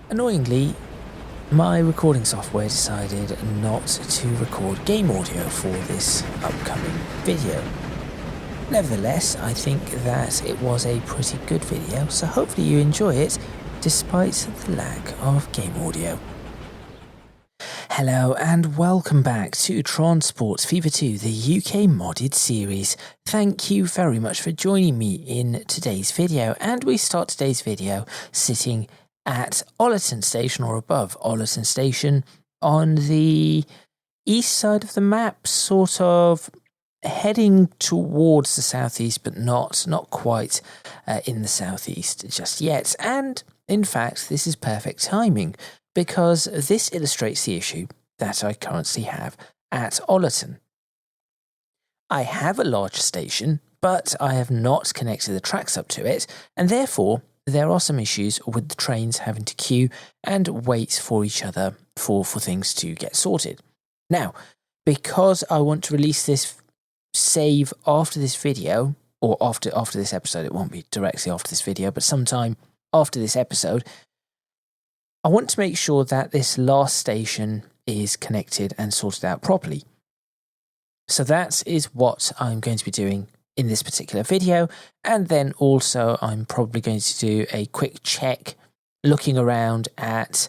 Annoyingly, my recording software decided not to record game audio for this upcoming video. Nevertheless, I think that it was a pretty good video, so hopefully you enjoy it despite the lack of game audio. Hello and welcome back to Tron Sports FIFA 2, the UK modded series. Thank you very much for joining me in today's video, and we start today's video sitting at Ollerton Station, or above Ollerton Station, on the east side of the map, sort of heading towards the southeast, but not quite in the southeast just yet. And in fact, this is perfect timing, because this illustrates the issue that I currently have at Ollerton. I have a large station, but I have not connected the tracks up to it, and therefore there are some issues with the trains having to queue and wait for each other for things to get sorted. Now, because I want to release this save after this video, or after this episode, it won't be directly after this video, but sometime after this episode, I want to make sure that this last station is connected and sorted out properly. So that is what I'm going to be doing in this particular video, and then also I'm probably going to do a quick check looking around at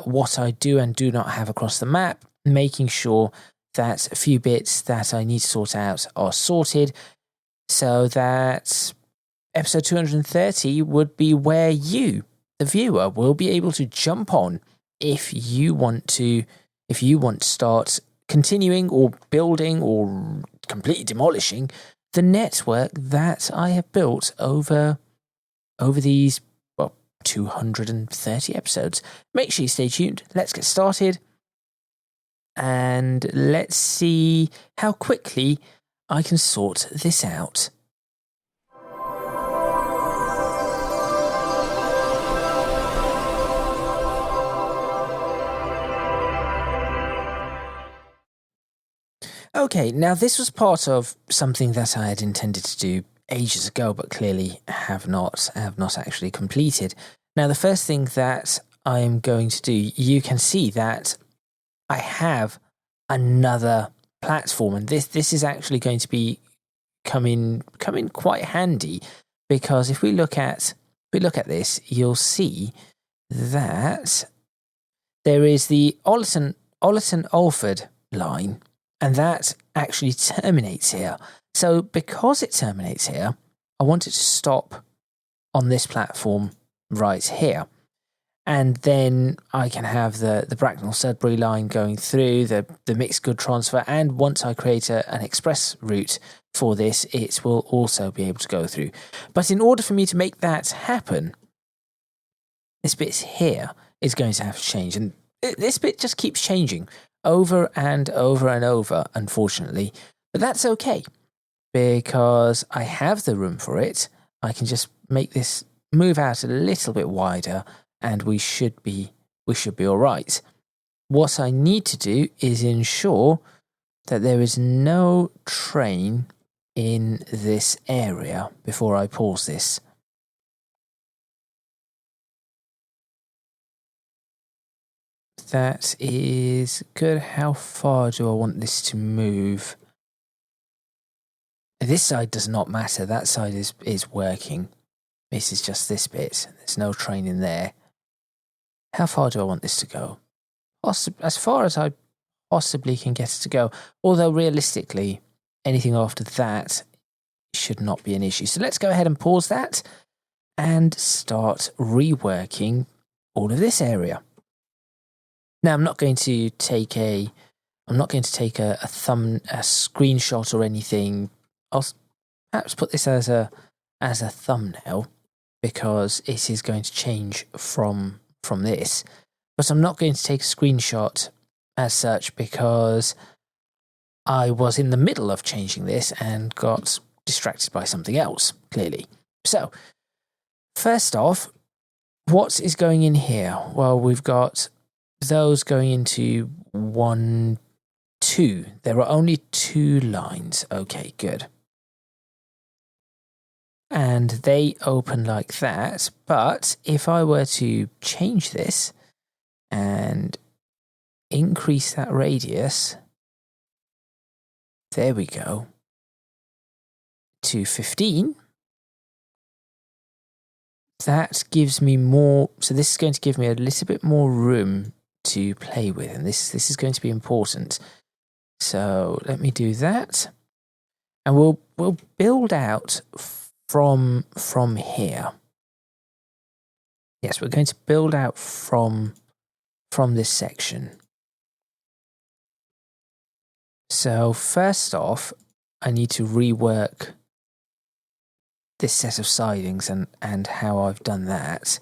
what I do and do not have across the map, making sure that a few bits that I need to sort out are sorted, so that episode 230 would be where you, the viewer, will be able to jump on if you want to start continuing or building or completely demolishing the network that I have built over these 230 episodes. Make sure you stay tuned. Let's get started, and let's see how quickly I can sort this out. Okay, now this was part of something that I had intended to do ages ago, but clearly have not actually completed. Now, the first thing that I'm going to do, you can see that I have another platform, and this is actually going to be come in quite handy, because if we look at this, you'll see that there is the Ollerton-Alford line, and that actually terminates here. So because it terminates here, I want it to stop on this platform right here. And then I can have the Bracknell-Sudbury line going through, the mixed good transfer, and once I create an express route for this, it will also be able to go through. But in order for me to make that happen, this bit here is going to have to change. And this bit just keeps changing over and over and over, unfortunately. But that's okay, because I have the room for it. I can just make this move out a little bit wider, and we should be all right. What I need to do is ensure that there is no train in this area before I pause this. That is good. How far do I want this to move? This side does not matter. That side is working. This is just this bit. There's no train in there. How far do I want this to go? As far as I possibly can get it to go. Although realistically, anything after that should not be an issue. So let's go ahead and pause that and start reworking all of this area. Now, I'm not going to take a screenshot or anything. I'll perhaps put this as a thumbnail, because it is going to change from this. But I'm not going to take a screenshot as such, because I was in the middle of changing this and got distracted by something else, clearly. So, first off, what is going in here? Well, we've got those going into 1, 2. There are only 2 lines. Okay, good. and they open like that. But if I were to change this and increase that radius, there we go, to 15, that gives me more. So this is going to give me a little bit more room to play with, and this is going to be important. So let me do that, and we'll build out from here. Yes, we're going to build out from this section. So first off, I need to rework this set of sidings and how I've done that.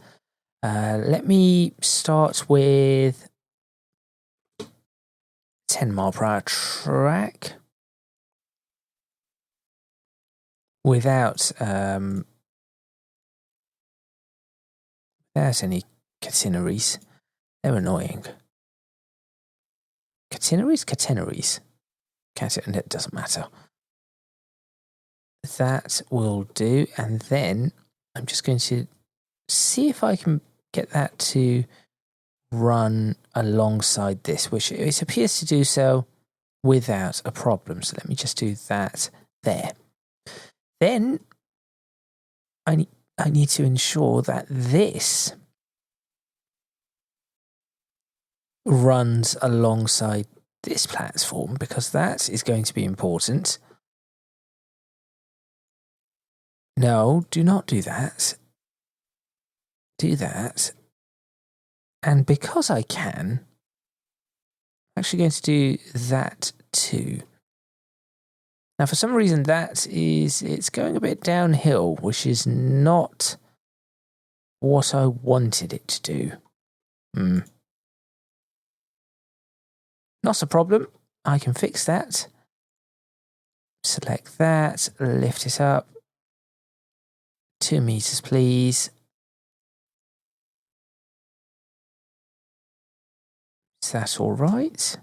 Let me start with 10 mile per hour track without any catenaries. They're annoying. Catenaries. It doesn't matter. That will do, and then I'm just going to see if I can get that to run alongside this, which it appears to do so without a problem. So let me just do that there. Then I need to ensure that this runs alongside this platform, because that is going to be important. No, do not do that. Do that. And because I can, I'm actually going to do that too. Now, for some reason, it's going a bit downhill, which is not what I wanted it to do. Not a problem. I can fix that. Select that, lift it up. 2 meters, please. Is that all right?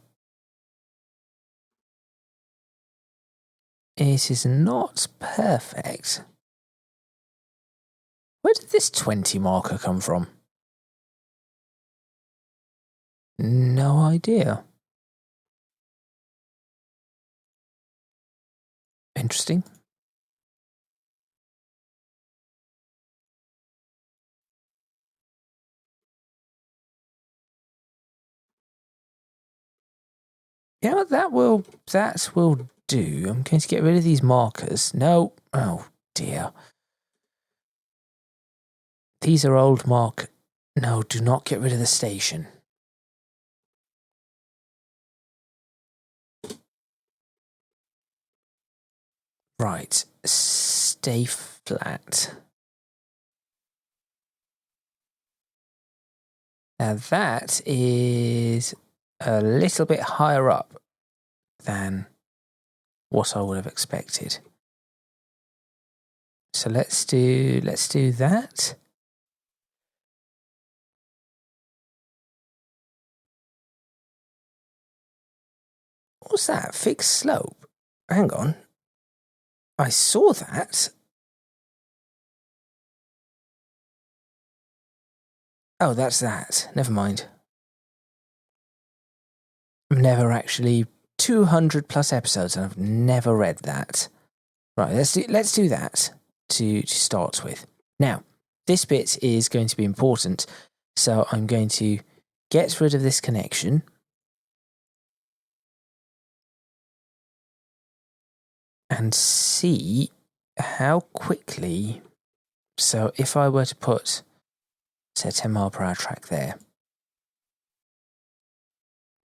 It is not perfect. Where did this 20 marker come from? No idea. Interesting. Yeah, that will do. I'm going to get rid of these markers. No. Oh, dear. These are old mark. No, do not get rid of the station. Right. Stay flat. Now that is a little bit higher up than what I would have expected. So let's do that. What's that? Fixed slope? Hang on. I saw that. Oh, that's that. Never mind. I've never actually 200 plus episodes and I've never read that. Right, let's do that to start with. Now, this bit is going to be important, so I'm going to get rid of this connection. And see how quickly. So if I were to put, say, a 10 mile per hour track there,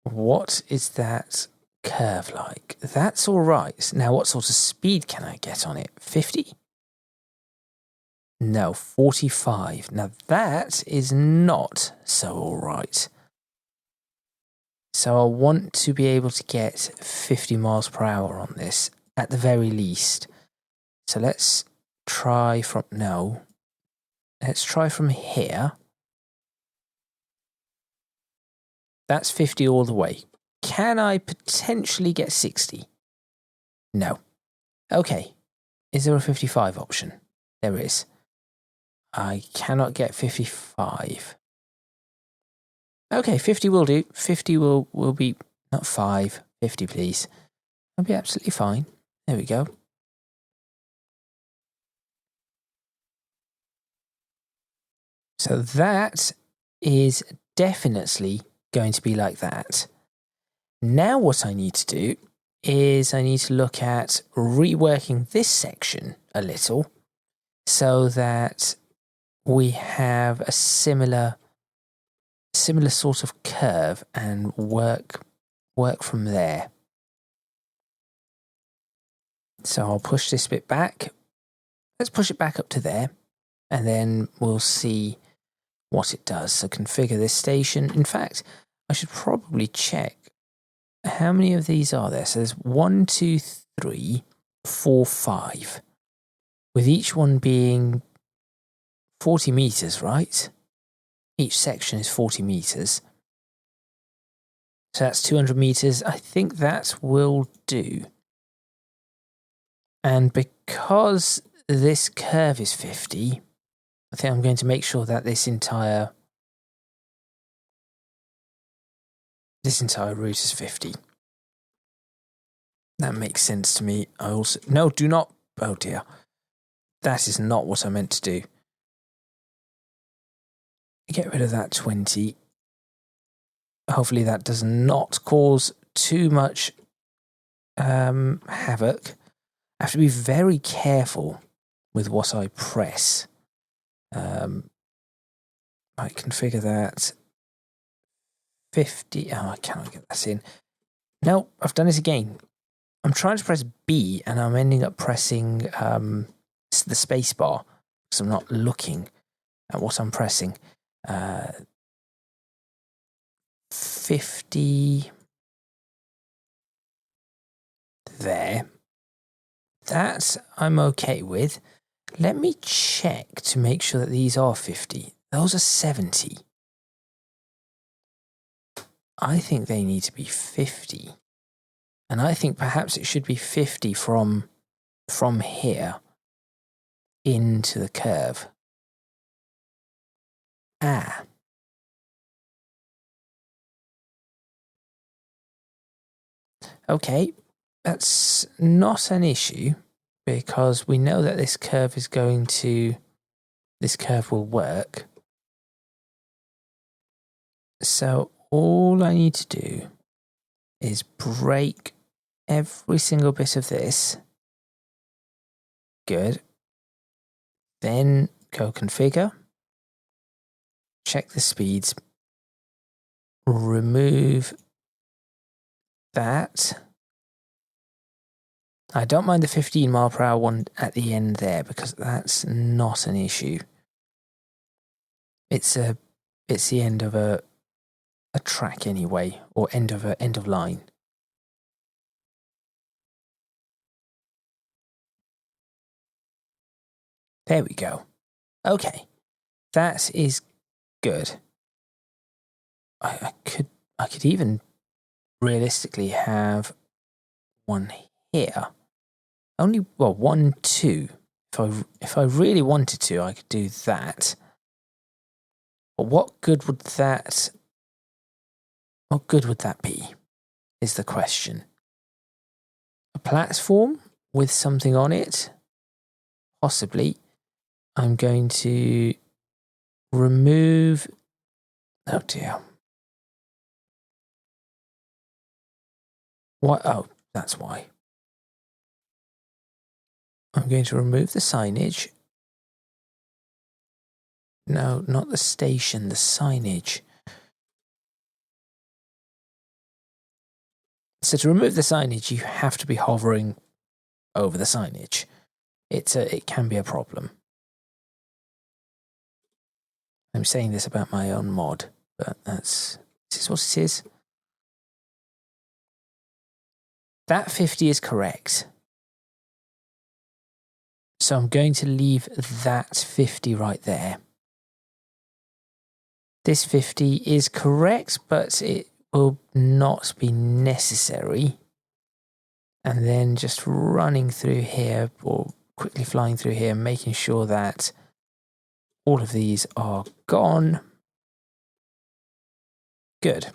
what is that curve like? That's all right. Now, what sort of speed can I get on it? 50? No, 45. Now, that is not so all right. So I want to be able to get 50 miles per hour on this, at the very least. So let's try from, let's try from here. That's 50 all the way. Can I potentially get 60? No. Okay. Is there a 55 option? There is. I cannot get 55. Okay, 50 will do. 50 will be, not 5, 50 please. That'll be absolutely fine. There we go. So that is definitely going to be like that. Now what I need to do is I need to look at reworking this section a little so that we have a similar sort of curve and work from there. So I'll push this bit back. Let's push it back up to there, and then we'll see what it does. So configure this station. In fact, I should probably check how many of these are there. So there's 1, 2, 3, 4, 5, with each one being 40 meters, right? Each section is 40 meters. So that's 200 meters. I think that will do. And because this curve is 50, I think I'm going to make sure that this entire route is 50. That makes sense to me. I also... No, do not... Oh dear. That is not what I meant to do. Get rid of that 20. Hopefully that does not cause too much havoc. I have to be very careful with what I press. I configure that 50. Oh, I cannot get that in. No, I've done it again. I'm trying to press B and I'm ending up pressing the space bar because I'm not looking at what I'm pressing. 50 there. That I'm okay with. Let me check to make sure that these are 50. Those are 70. I think they need to be 50. And I think perhaps it should be 50 from here into the curve. Ah. Okay, that's not an issue because we know that this curve will work. So all I need to do is break every single bit of this. Good. Then go configure. Check the speeds. Remove that. I don't mind the 15 mile per hour one at the end there because that's not an issue. It's the end of a track anyway, or end of line. There we go. Okay, that is good. I could even realistically have one here. Only 1, 2. If I really wanted to, I could do that. But what good would that be? Is the question. A platform with something on it? Possibly. I'm going to remove... Oh dear. What? Oh, that's why. I'm going to remove the signage. No, not the station, the signage. So to remove the signage, you have to be hovering over the signage. It can be a problem. I'm saying this about my own mod, but this is what it is. That 50 is correct. So I'm going to leave that 50 right there. This 50 is correct, but it will not be necessary. And then just running through here, or quickly flying through here, making sure that all of these are gone. Good.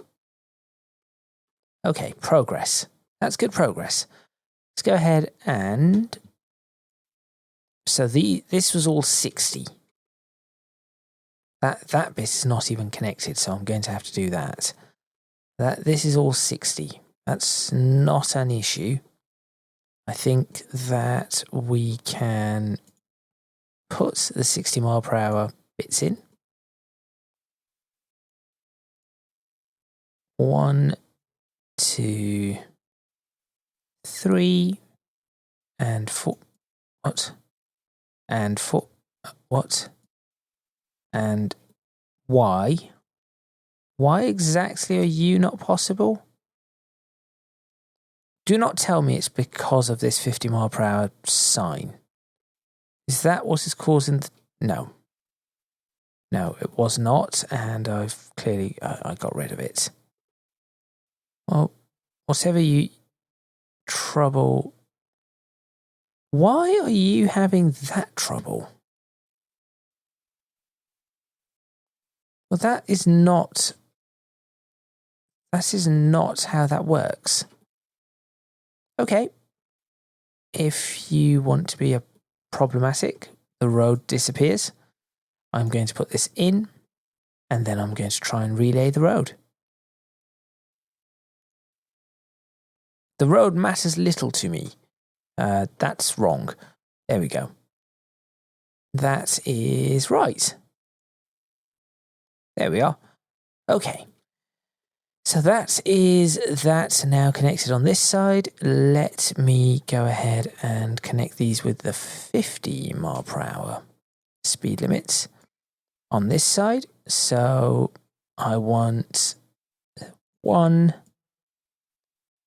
Okay, progress. That's good progress. Let's go ahead and... So this was all 60. That bit is not even connected, so I'm going to have to do that. This is all 60. That's not an issue. I think that we can put the 60 mile per hour bits in. 1, 2, 3, and 4. What? And 4. What? And why? Why exactly are you not possible? Do not tell me it's because of this 50 mile per hour sign. Is that what is causing No. No, it was not, and I've clearly... I got rid of it. Well, whatever you... Trouble... Why are you having that trouble? Well, that is not how that works. Okay. If you want to be problematic, the road disappears. I'm going to put this in, and then I'm going to try and relay the road. The road matters little to me. That's wrong. There we go. That is right. There we are. Okay. So that is that now connected on this side. Let me go ahead and connect these with the 50 mile per hour speed limits on this side. So I want 1,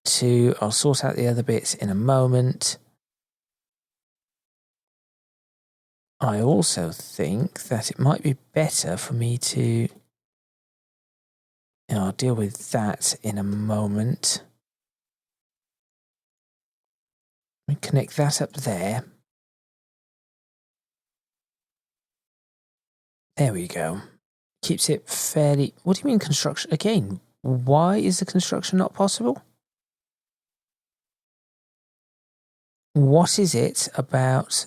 2. I'll sort out the other bits in a moment. I also think that it might be better for me to... I'll deal with that in a moment. Let me connect that up there. There we go. Keeps it fairly... What do you mean construction? Again, why is the construction not possible? What is it about...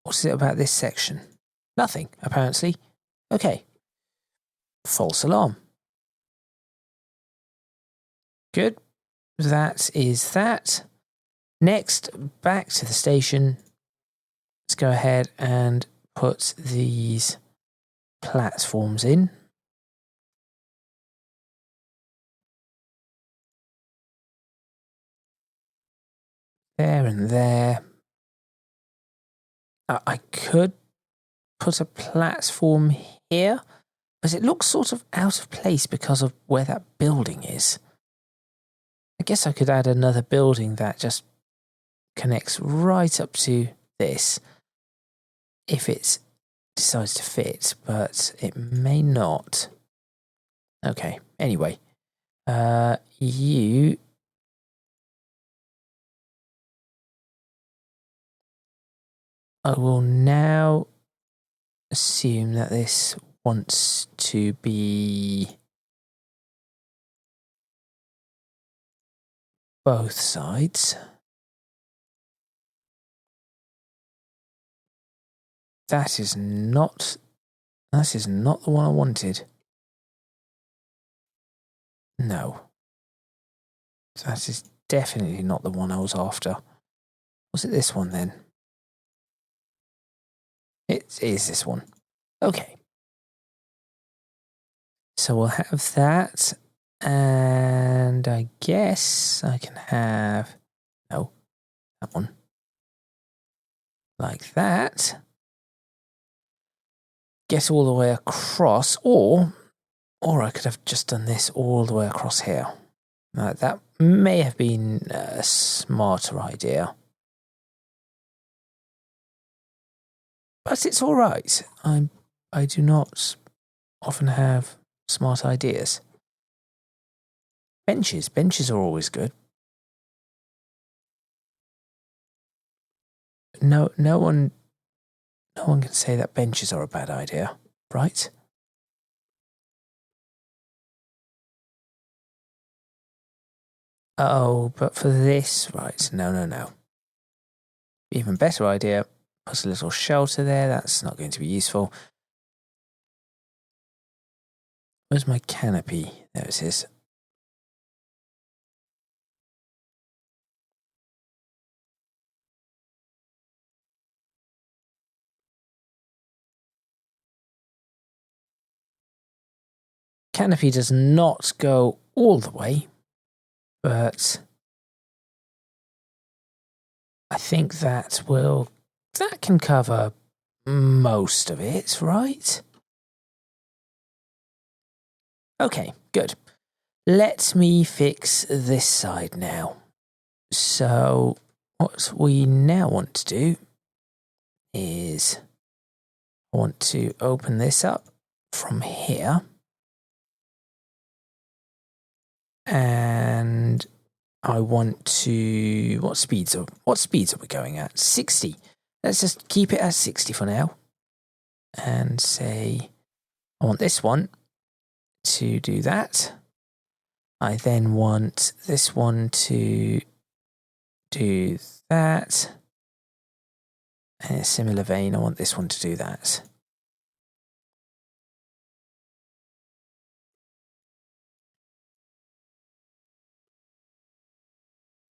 What is it about this section? Nothing, apparently. Okay. False alarm. Good. That is that. Next, back to the station. Let's go ahead and put these platforms in. There and there. I could put a platform here, but it looks sort of out of place because of where that building is. I guess I could add another building that just connects right up to this if it decides to fit, but it may not. Okay, anyway, you... I will now assume that this wants to be both sides. That is not the one I wanted. No. That is definitely not the one I was after. Was it this one then? It is this one. Okay. So we'll have that. And I guess I can have... No. That one. Like that. Get all the way across. Or I could have just done this all the way across here. That may have been a smarter idea. But it's all right. I do not often have smart ideas. Benches are always good. no one can say that benches are a bad idea, right? Oh, but for this, right, no. Even better idea, put a little shelter there, that's not going to be useful. Where's my canopy? There it is. Canopy does not go all the way, but I think that can cover most of it, right? Okay, good. Let me fix this side now. So what we now want to do is I want to open this up from here. And I want to, what speeds are we going at? 60. Let's just keep it at 60 for now. And say, I want this one to do that. I then want this one to do that. And in a similar vein, I want this one to do that.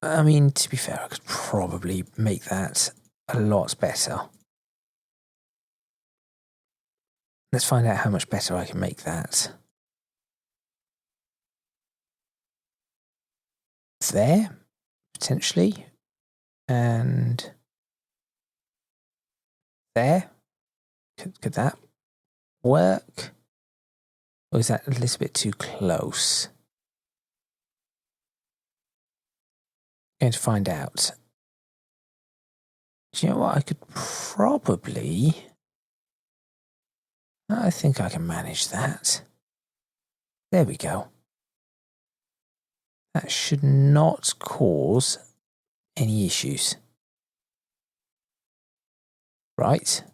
I mean, to be fair, I could probably make that a lot better. Let's find out how much better I can make that. There, potentially. And there. Could that work? Or is that a little bit too close? I'm going to find out. Do you know what? I could probably... I think I can manage that. There we go. That should not cause any issues. Right.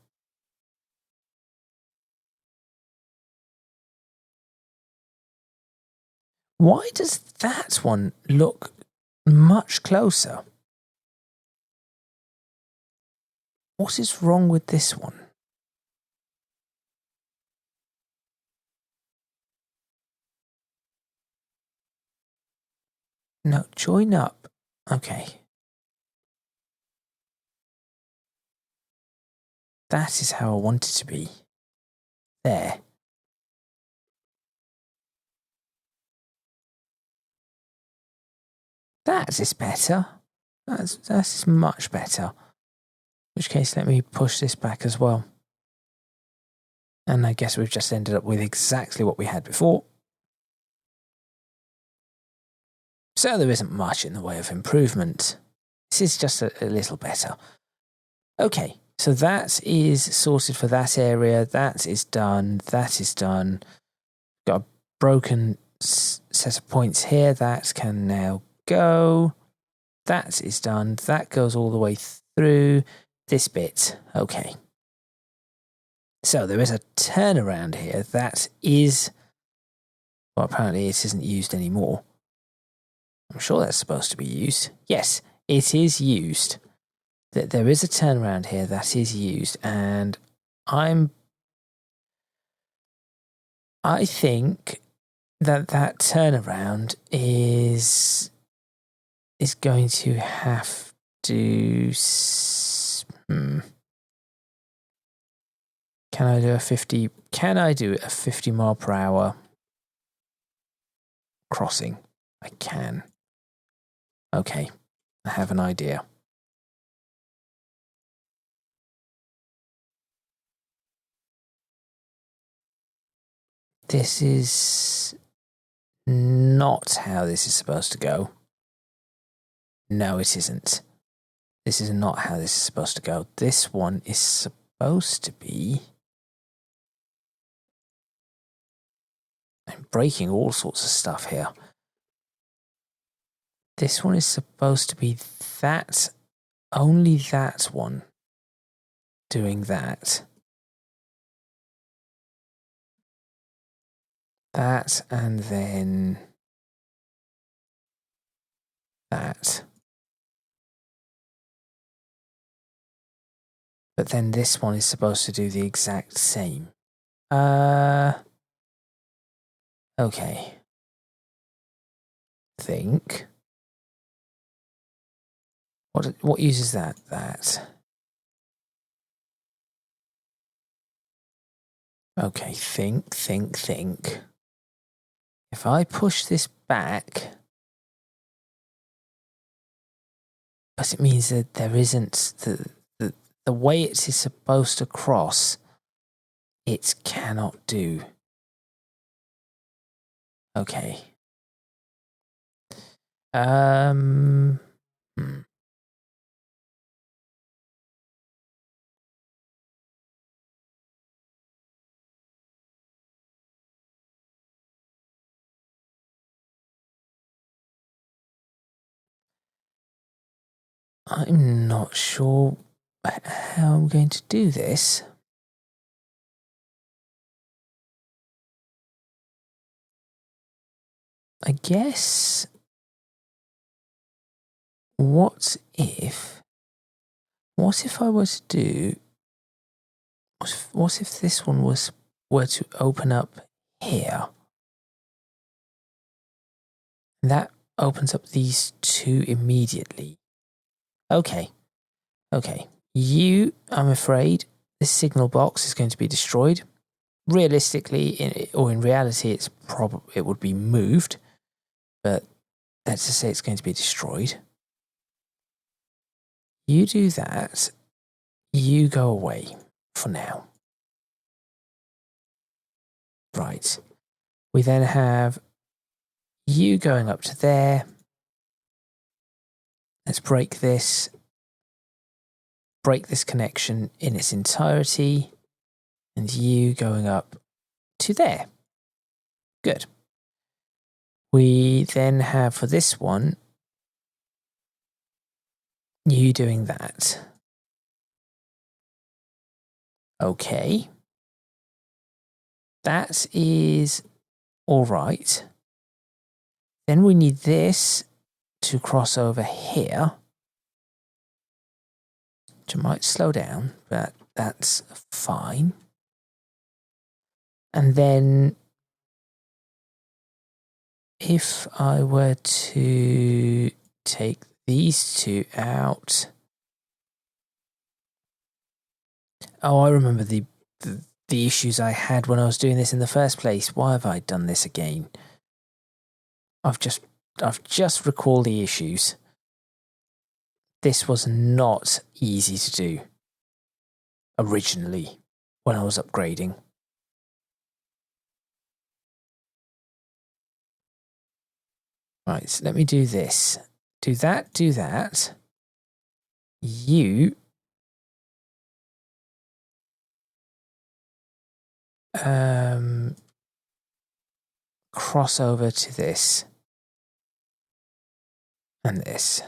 Why does that one look much closer? What is wrong with this one? No, join up. Okay. That is how I want it to be. There. That is better. That is much better. In which case, let me push this back as well. And I guess we've just ended up with exactly what we had before. So there isn't much in the way of improvement. This is just a little better. Okay, so that is sorted for that area. That is done. That is done. Got a broken set of points here. That can now go. That is done. That goes all the way through this bit. Okay. So there is a turnaround here that is, well, apparently it isn't used anymore. I'm sure that's supposed to be used. Yes, it is used. There is a turnaround here that is used, and I think that turnaround is going to have to. Can I do a 50? Can I do a 50 mile per hour crossing? I can. Okay, I have an idea. This is not how this is supposed to go. No, it isn't. This is not how this is supposed to go. This one is supposed to be... I'm breaking all sorts of stuff here. This one is supposed to be that, only that one. doing that. That, and then that. But then this one is supposed to do the exact same. Okay. Think. What uses that? That. Okay, think. If I push this back, but it means that there isn't the way it is supposed to cross, it cannot do. Okay. I'm not sure how I'm going to do this. I guess. What if I were to do? What if this one were to open up here? That opens up these two immediately. Okay. I'm afraid, this signal box is going to be destroyed. Realistically, in reality, it would be moved, but let's just say it's going to be destroyed. You do that. You go away for now. Right. We then have you going up to there. Let's break this connection in its entirety, and you going up to there. Good. We then have for this one, you doing that. Okay. That is all right. Then we need this to cross over here, which might slow down, but that's fine. And then if I were to take these two out. Oh, I remember the issues I had when I was doing this in the first place. Why have I done this again? I've just recalled the issues. This was not easy to do originally when I was upgrading. Right, so let me do this. Do that. You cross over to this and this.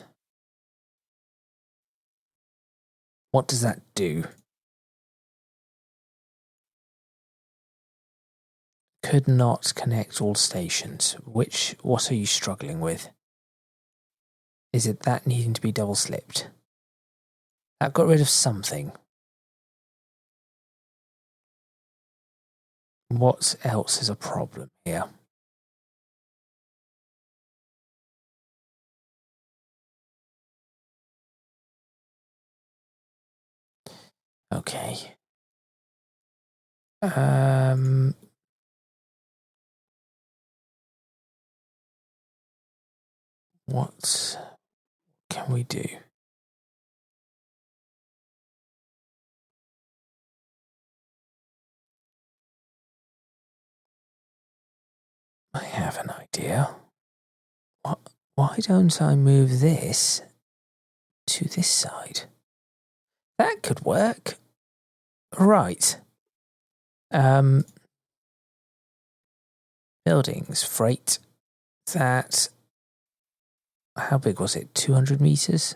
What does that do? Could not connect all stations. What are you struggling with? Is it that needing to be double slipped? That got rid of something. What else is a problem here? Okay. What can we do? I have an idea. Why don't I move this to this side? That could work. Right. Buildings, freight. That. How big was it? 200 meters?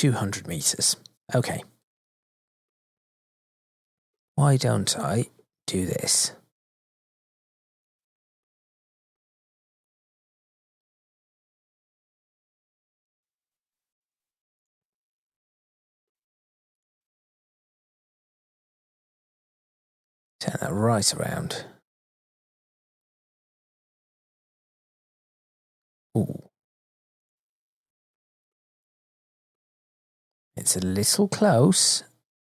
200 meters. Okay. Why don't I do this? Turn that right around. Ooh. It's a little close.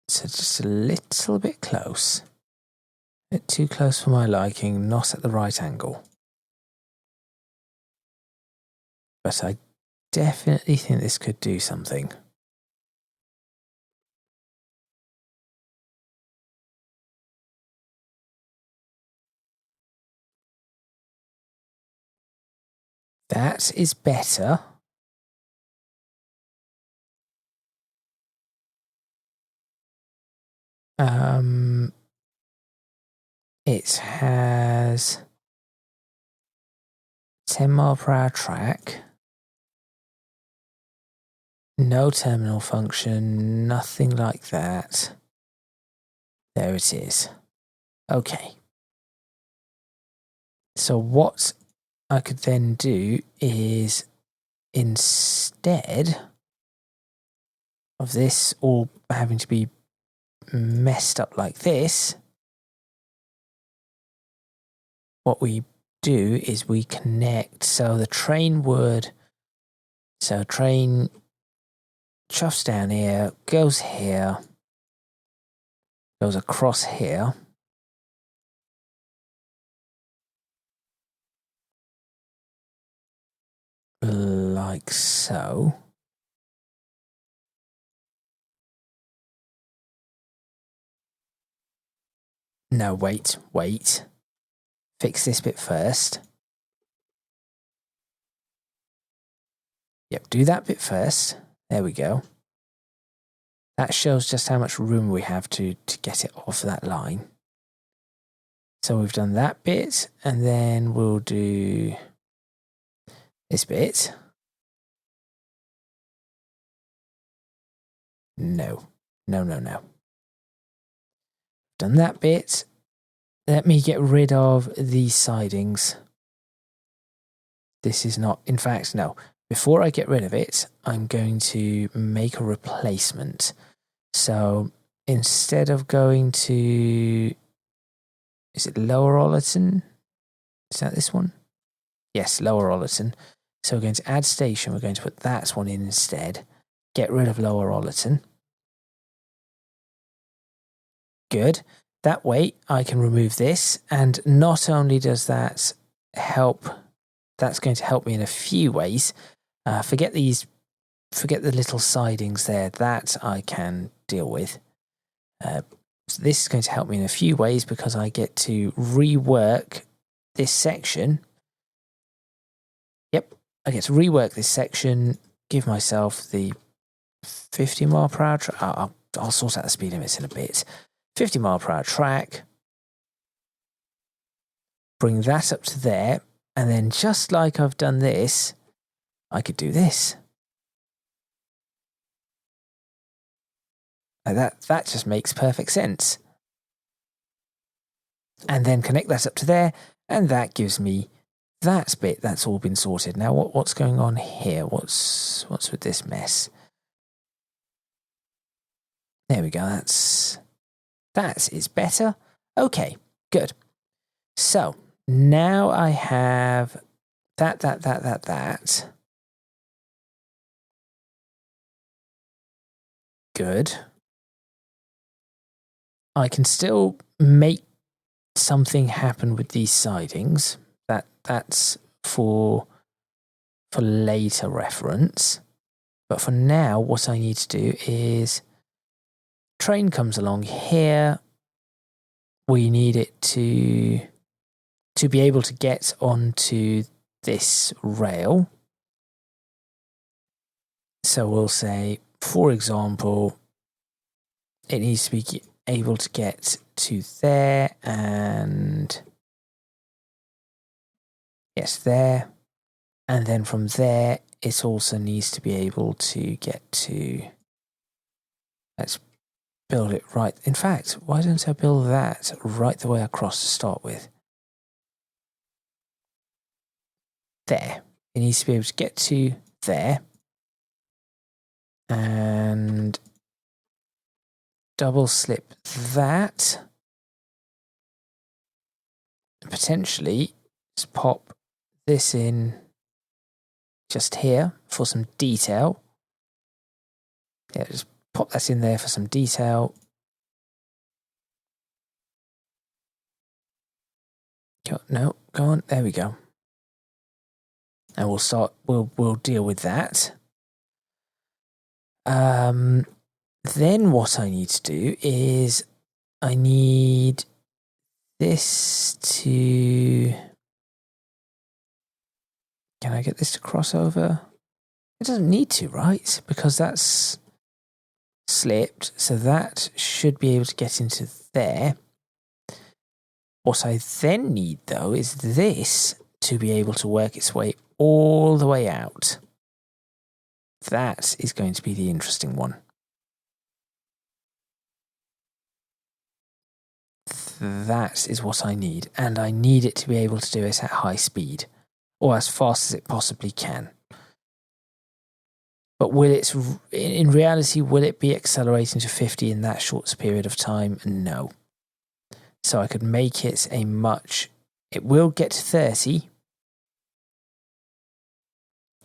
So just a little bit close. A bit too close for my liking, not at the right angle. But I definitely think this could do something. That is better. It has 10 mph track. No terminal function, nothing like that. There it is. Okay. So what I could then do is, instead of this all having to be messed up like this, what we do is we connect. So the train train chuffs down here, goes here, goes across here. Like so. No, wait. Fix this bit first. Yep, do that bit first. There we go. That shows just how much room we have to get it off that line. So we've done that bit, and then we'll do this bit. No. Done that bit. Let me get rid of these sidings. This is not, in fact, no. Before I get rid of it, I'm going to make a replacement. So instead of going to, is it Lower Ollerton? Is that this one? Yes, Lower Ollerton. So we're going to add station. We're going to put that one in instead. Get rid of Lower Ollerton. Good. That way I can remove this. And not only does that help, that's going to help me in a few ways. Forget the little sidings there. That I can deal with. So this is going to help me in a few ways because I get to rework this section. Yep, I get to rework this section, give myself the 50 mph. I'll sort out the speed limits in a bit. 50 mph track. Bring that up to there. And then just like I've done this, I could do this. That just makes perfect sense. And then connect that up to there, and that gives me that bit. That's all been sorted. Now what's going on here? What's with this mess? There we go. That is better. Okay, good. So now I have that. Good. I can still make something happen with these sidings. That's for later reference. But for now, what I need to do is train comes along here. We need it to be able to get onto this rail. So we'll say, for example, it needs to be able to get to there and yes, there. And then from there, it also needs to be able to get to Let's build it right. In fact, why don't I build that right the way across to start with? There. It needs to be able to get to there. And double slip that. Potentially just pop this in just here for some detail. Yeah, just pop that in there for some detail. No, go on. There we go. And we'll start. We'll deal with that. Then what I need to do is I need this to. Can I get this to cross over? It doesn't need to, right? Because that's slipped, so that should be able to get into there. What I then need, though, is this to be able to work its way all the way out. That is going to be the interesting one. That is what I need, and I need it to be able to do it at high speed, or as fast as it possibly can. But in reality, will it be accelerating to 50 in that short period of time? No. So I could make it it will get to 30.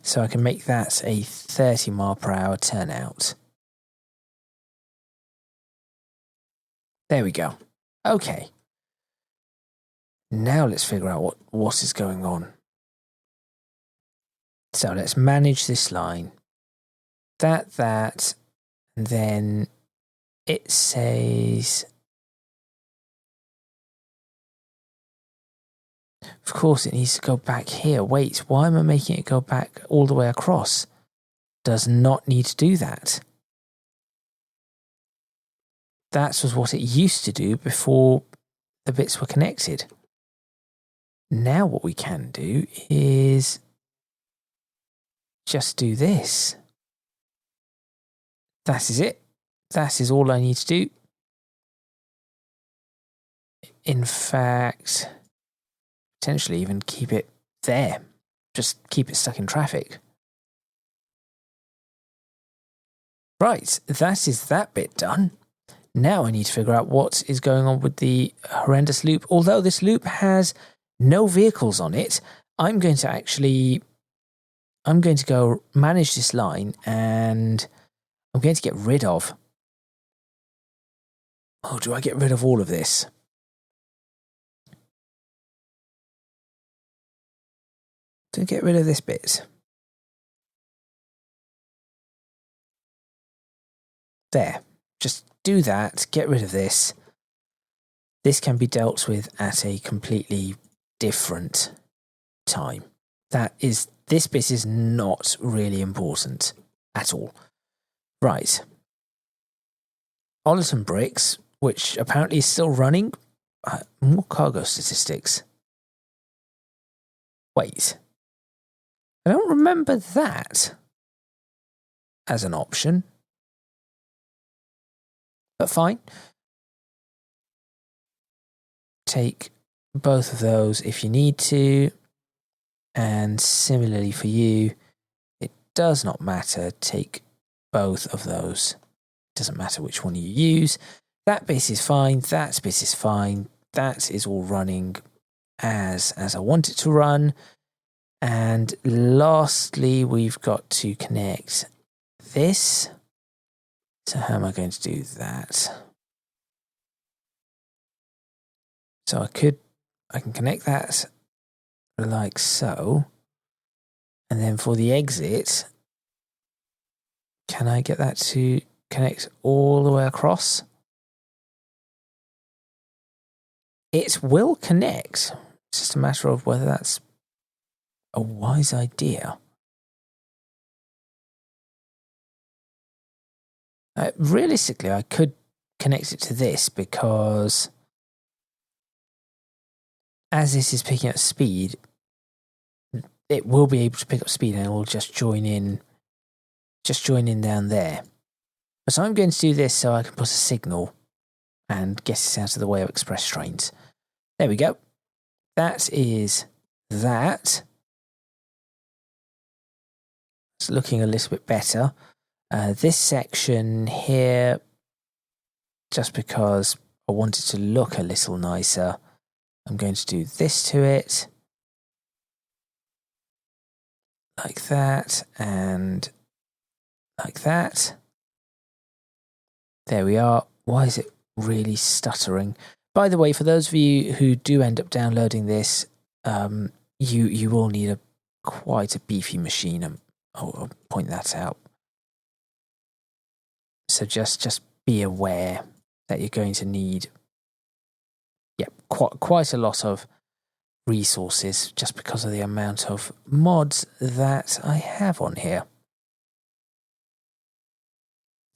So I can make that a 30 mile per hour turnout. There we go. Okay. Now let's figure out what is going on. So let's manage this line. That, and then it says, of course it needs to go back here. Wait, why am I making it go back all the way across? Does not need to do that. That was what it used to do before the bits were connected. Now what we can do is just do this. That is it. That is all I need to do. In fact, potentially even keep it there. Just keep it stuck in traffic. Right, that is that bit done. Now I need to figure out what is going on with the horrendous loop. Although this loop has no vehicles on it, I'm going to go manage this line, and I'm going to get rid of... Oh, do I get rid of all of this? To get rid of this bit. There. Just do that. Get rid of this. This can be dealt with at a completely different time. This bit is not really important at all. Right. Ollerton bricks, which apparently is still running. More cargo statistics. Wait. I don't remember that as an option. But fine. Take both of those if you need to. And similarly for you, it does not matter. Take both of those. It doesn't matter which one you use. That bit is fine. That bit is fine. That is all running as I want it to run. And lastly, we've got to connect this. So how am I going to do that? So I can connect that like so. And then for the exit, can I get that to connect all the way across? It will connect. It's just a matter of whether that's a wise idea. Realistically, I could connect it to this because as this is picking up speed, it will be able to pick up speed and it will just join in down there. So I'm going to do this so I can put a signal and get it out of the way of express trains. There we go. That is that. It's looking a little bit better. This section here, just because I want it to look a little nicer, I'm going to do this to it. Like that, and like that. There we are. Why is it really stuttering? By the way, for those of you who do end up downloading this, you will need quite a beefy machine. I'll point that out. So just be aware that you're going to need, quite a lot of resources just because of the amount of mods that I have on here.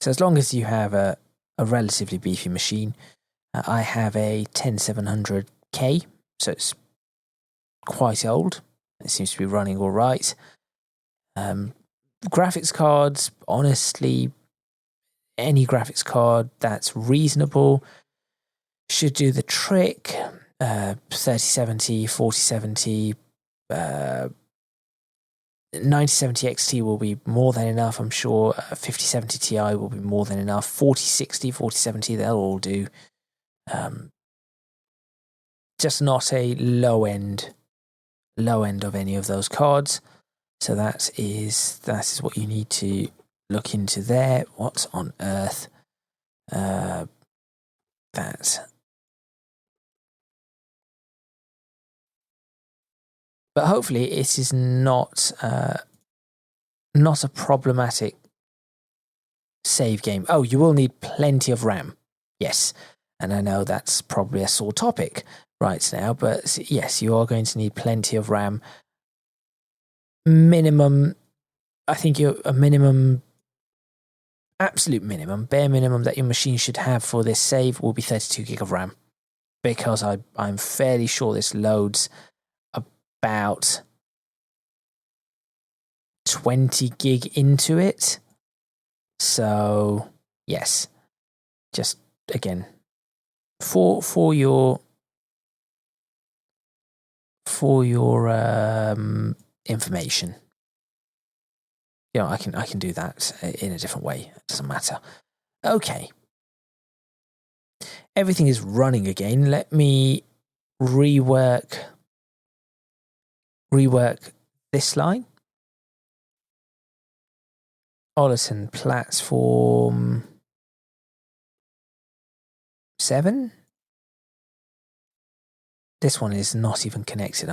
So as long as you have a relatively beefy machine, I have a 10700K, so it's quite old. It seems to be running all right. Graphics cards, honestly, any graphics card that's reasonable should do the trick. 3070, 4070, 9070 XT will be more than enough, I'm sure. 5070 Ti will be more than enough. 4060, 4070, they'll all do. Just not a low end of any of those cards. So that is what you need to look into there. What on earth? That. But hopefully it is not a problematic save game. Oh, you will need plenty of RAM. Yes. And I know that's probably a sore topic right now, but yes, you are going to need plenty of RAM. Minimum, I think absolute minimum, bare minimum that your machine should have for this save will be 32 gig of RAM. Because I'm fairly sure this loads about 20 gig into it. So yes, just again for your information. I can do that in a different way. It doesn't matter. Okay. Everything is running again. Let me rework this line. Ollerton platform 7. This one is not even connected.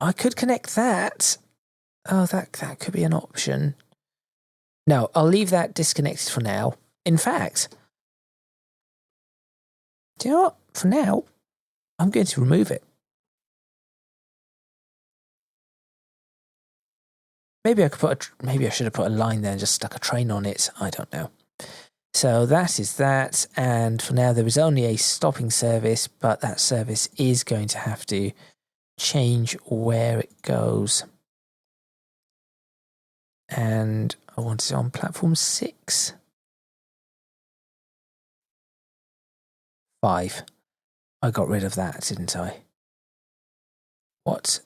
I could connect that. Oh, that could be an option. No, I'll leave that disconnected for now. In fact, do you know what? For now, I'm going to remove it. Maybe I should have put a line there and just stuck a train on it. I don't know. So that is that. And for now, there is only a stopping service, but that service is going to have to change where it goes. And I want it on platform 6. 5. I got rid of that, didn't I? What?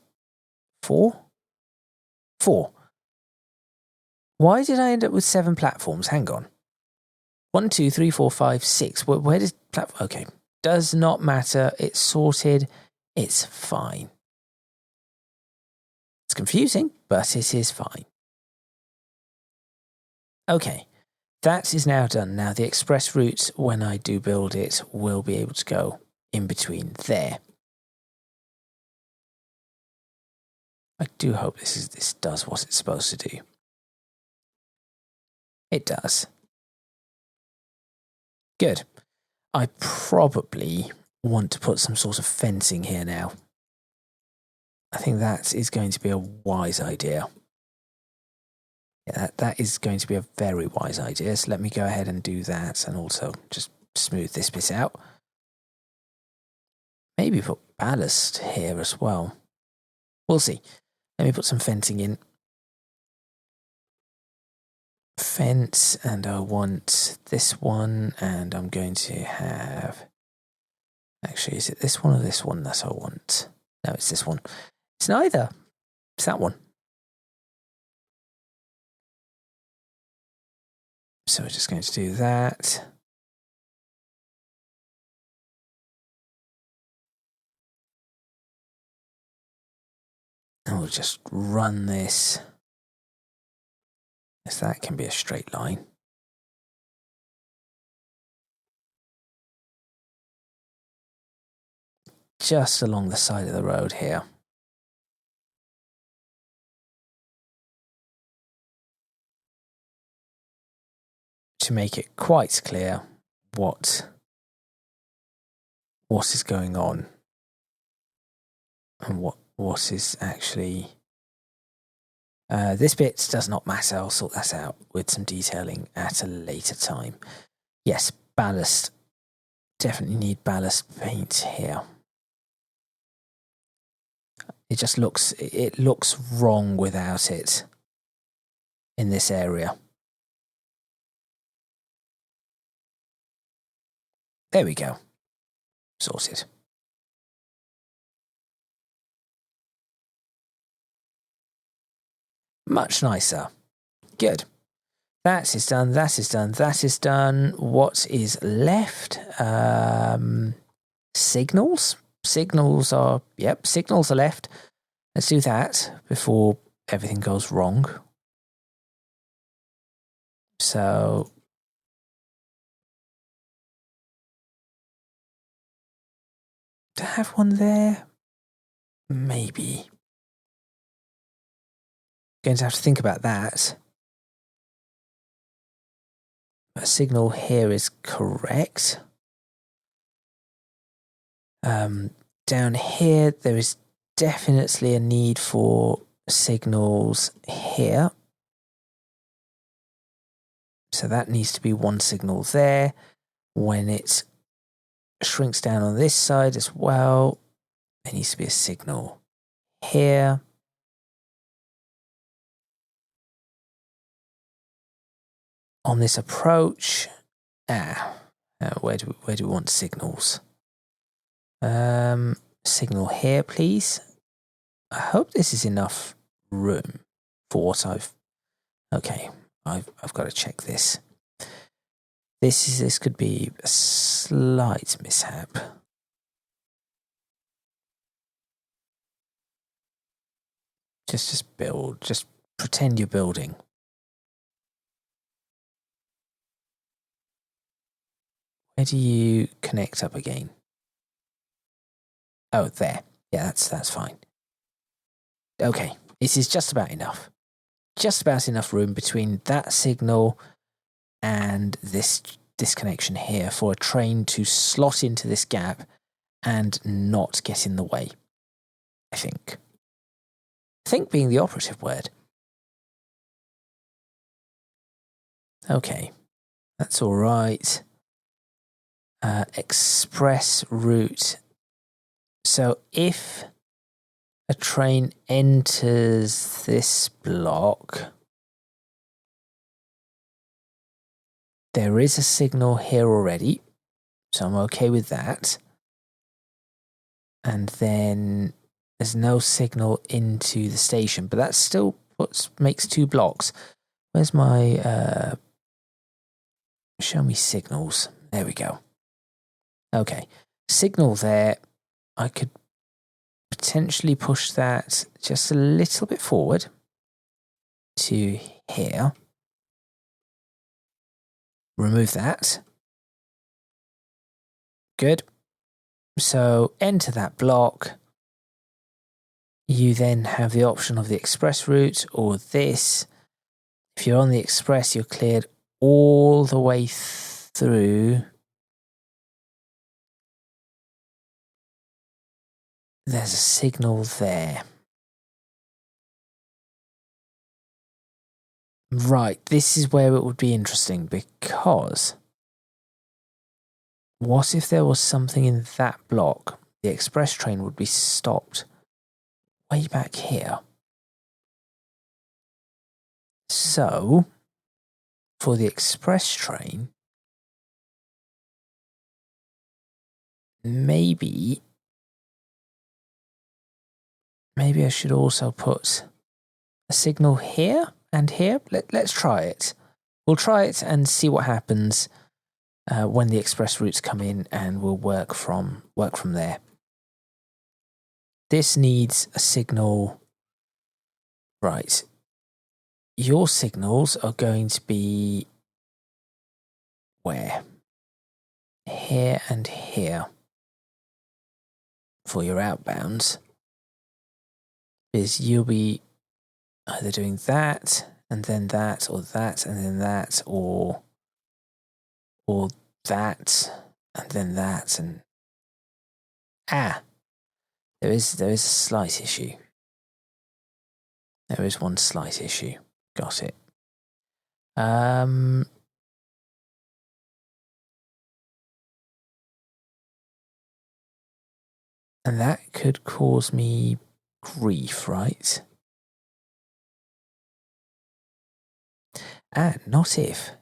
4? 4. Why did I end up with 7 platforms? Hang on. 1, 2, 3, 4, 5, 6. Where does platform? Okay. Does not matter. It's sorted. It's fine. It's confusing, but it is fine. Okay. That is now done. Now the express route, when I do build it, will be able to go in between there. I do hope this does what it's supposed to do. It does. Good. I probably want to put some sort of fencing here now. I think that is going to be a wise idea. Yeah, that is going to be a very wise idea. So let me go ahead and do that and also just smooth this bit out. Maybe put ballast here as well. We'll see. Let me put some fencing in. fence, and I want this one, and I'm going to have... Actually, is it this one or this one that I want? No, it's this one. It's neither. It's that one. So we're just going to do that. And we'll just run this. Yes, that can be a straight line. Just along the side of the road here. To make it quite clear what is going on and what is actually... this bit does not matter. I'll sort that out with some detailing at a later time. Yes, ballast. Definitely need ballast paint here. It looks wrong without it in this area. There we go. Sorted. Much nicer. Good. That is done, that is done, that is done. What is left? Signals? Signals are left. Let's do that before everything goes wrong. So... to have one there? Maybe. Going to have to think about that. A signal here is correct. Down here, there is definitely a need for signals here. So that needs to be one signal there. When it shrinks down on this side as well, there needs to be a signal here. On this approach, where do we want signals? Signal here, please. I hope this is enough room for what I've... Okay, I've got to check this. This could be a slight mishap. Just build. Just pretend you're building. Where do you connect up again? Oh, there. Yeah, that's fine. Okay, this is just about enough. Just about enough room between that signal and this connection here for a train to slot into this gap and not get in the way, I think. Think being the operative word. Okay, that's all right. Express route. So if a train enters this block, there is a signal here already, so I'm okay with that. And then there's no signal into the station, but that still makes 2 blocks. Where's my... show me signals. There we go. Okay, signal there. I could potentially push that just a little bit forward to here. Remove that. Good. So enter that block. You then have the option of the express route or this. If you're on the express, you're cleared all the way through. There's a signal there. Right, this is where it would be interesting, because what if there was something in that block? The express train would be stopped way back here. So for the express train, maybe I should also put a signal here and here. Let's try it. We'll try it and see what happens when the express routes come in, and we'll work from there. This needs a signal. Right. Your signals are going to be where? Here and here for your outbounds. Is you'll be either doing that and then that, or that and then that, or that and then that, and there is a slight issue. There is one slight issue. Got it. And that could cause me grief, right? Not if.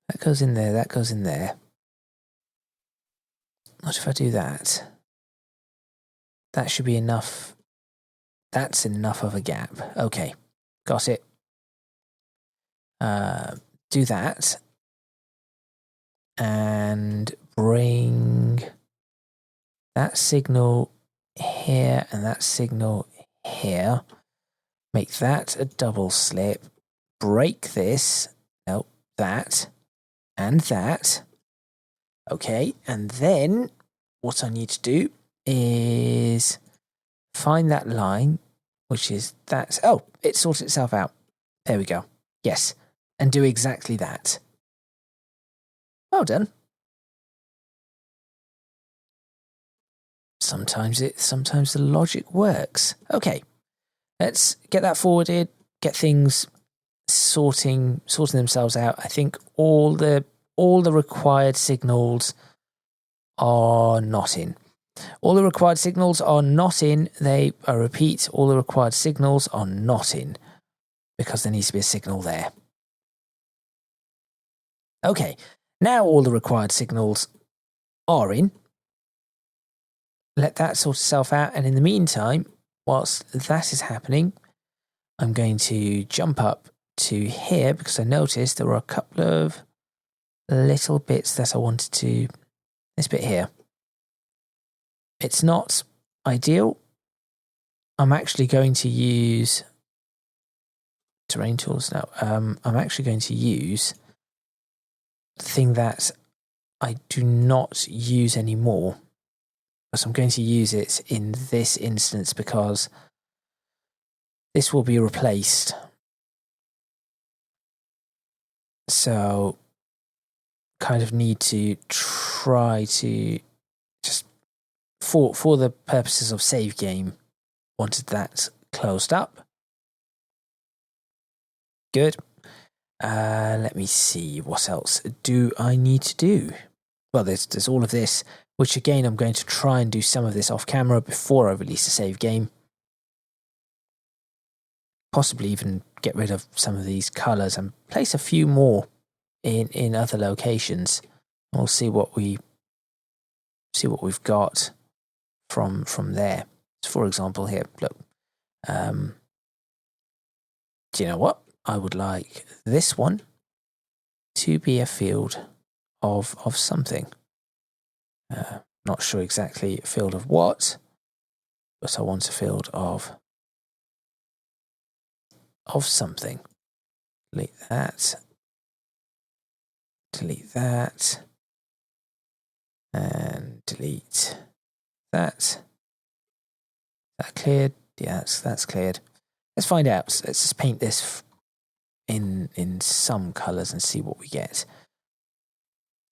That goes in there, that goes in there. What if I do that? That should be enough. That's enough of a gap. Okay, got it. Do that. And bring that signal here and that signal here. Make that a double slip. Break this. No, that. And that. Okay, and then what I need to do is find that line, which is that. Oh, it sorted itself out. There we go. Yes, and do exactly that. Well done. Sometimes the logic works. Okay, let's get that forwarded. Get things sorting themselves out. I think all the required signals are not in. All the required signals are not in. I repeat, all the required signals are not in because there needs to be a signal there. Okay, now all the required signals are in. Let that sort itself out, and in the meantime, whilst that is happening, I'm going to jump up to here because I noticed there were a couple of little bits that I wanted to. This bit here. It's not ideal. I'm actually going to use terrain tools now. I'm actually going to use the thing that I do not use anymore. So I'm going to use it in this instance because this will be replaced. So kind of need to try to just for the purposes of save game, wanted that closed up. Good. Let me see, what else do I need to do? Well, there's all of this, which again, I'm going to try and do some of this off camera before I release the save game. Possibly even get rid of some of these colours and place a few more in other locations. We'll see what we've got from there. So for example, here, look. Do you know what? I would like this one to be a field of something. Not sure exactly a field of what, but I want a field of something. Delete that. Delete that. And delete that. Is that cleared? Yeah, that's cleared. Let's find out. Let's just paint this in some colours and see what we get.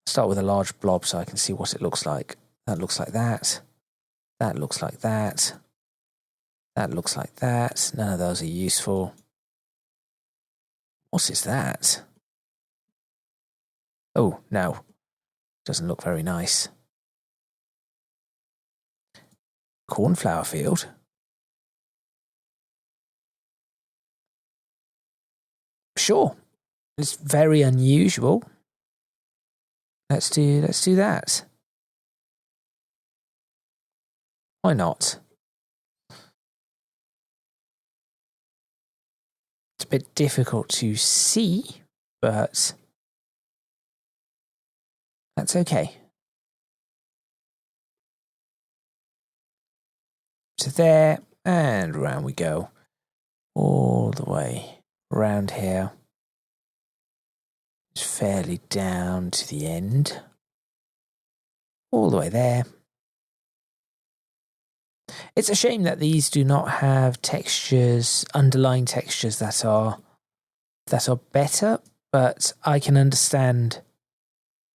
Start with a large blob so I can see what it looks like. That looks like that. That looks like that. That looks like that. None of those are useful. What is that? Oh, no. Doesn't look very nice. Cornflower field. Sure. It's very unusual. Let's do that. Why not? It's a bit difficult to see, but that's okay. So there, and around we go. All the way around here. It's fairly down to the end. All the way there. It's a shame that these do not have textures, underlying textures that are better, but I can understand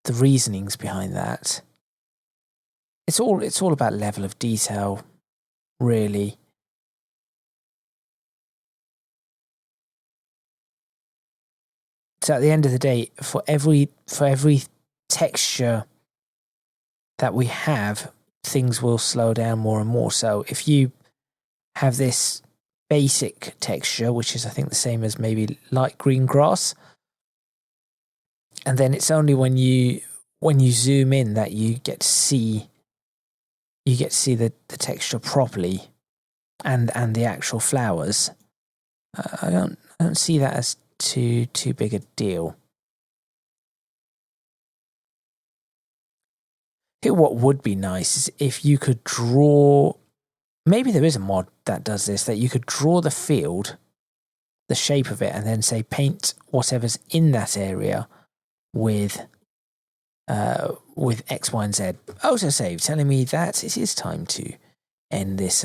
the reasonings behind that. It's all about level of detail, really. So at the end of the day, for every texture that we have, things will slow down more and more. So if you have this basic texture, which is I think the same as maybe light green grass, and then it's only when you zoom in that you get to see the texture properly and the actual flowers. I don't see that as too big a deal. I think what would be nice is if you could draw, maybe there is a mod that does this, that you could draw the field, the shape of it, and then say paint whatever's in that area with X, Y, and Z. Autosave telling me that it is time to end this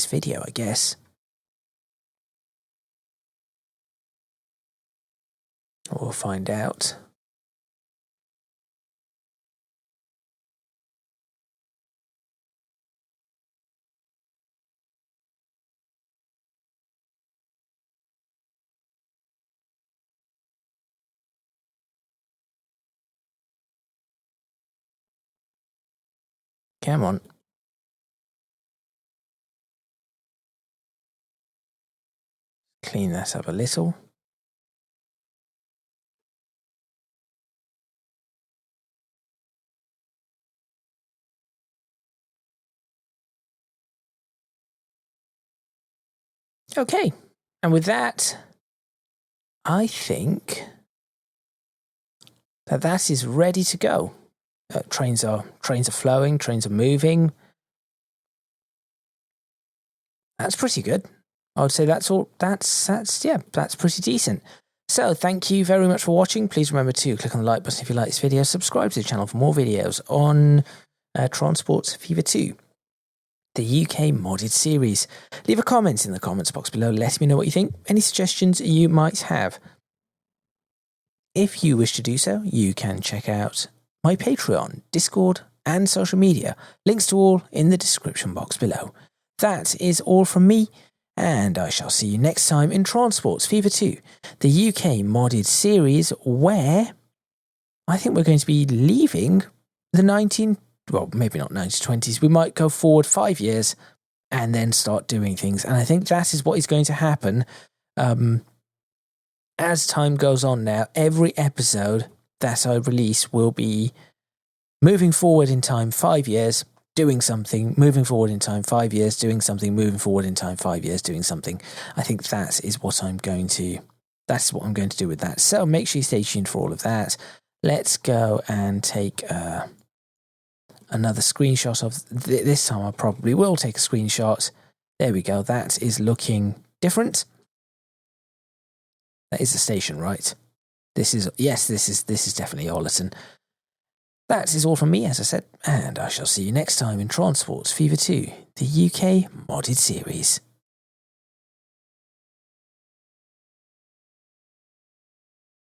video, I guess. We'll find out. Come on. Clean that up a little. Okay, and with that, I think that is ready to go. Trains are flowing, trains are moving. That's pretty good. I would say that's pretty decent. So thank you very much for watching. Please remember to click on the like button if you like this video. Subscribe to the channel for more videos on Transport Fever 2, the UK modded series. Leave a comment in the comments box below. Let me know what you think. Any suggestions you might have. If you wish to do so, you can check out my Patreon, Discord, and social media. Links to all in the description box below. That is all from me, and I shall see you next time in Transports Fever 2, the UK modded series, where I think we're going to be leaving the maybe not 1920s. We might go forward 5 years and then start doing things. And I think that is what is going to happen as time goes on now. Every episode that I release will be moving forward in time 5 years, doing something, moving forward in time 5 years, doing something, moving forward in time 5 years, doing something. I think that is what I'm going to do with that. So make sure you stay tuned for all of that. Let's go and take another screenshot of this time. I probably will take a screenshot. There we go. That is looking different. That is the station, right? This is definitely Ollerton. That is all from me, as I said, and I shall see you next time in Transports Fever 2, the UK modded series.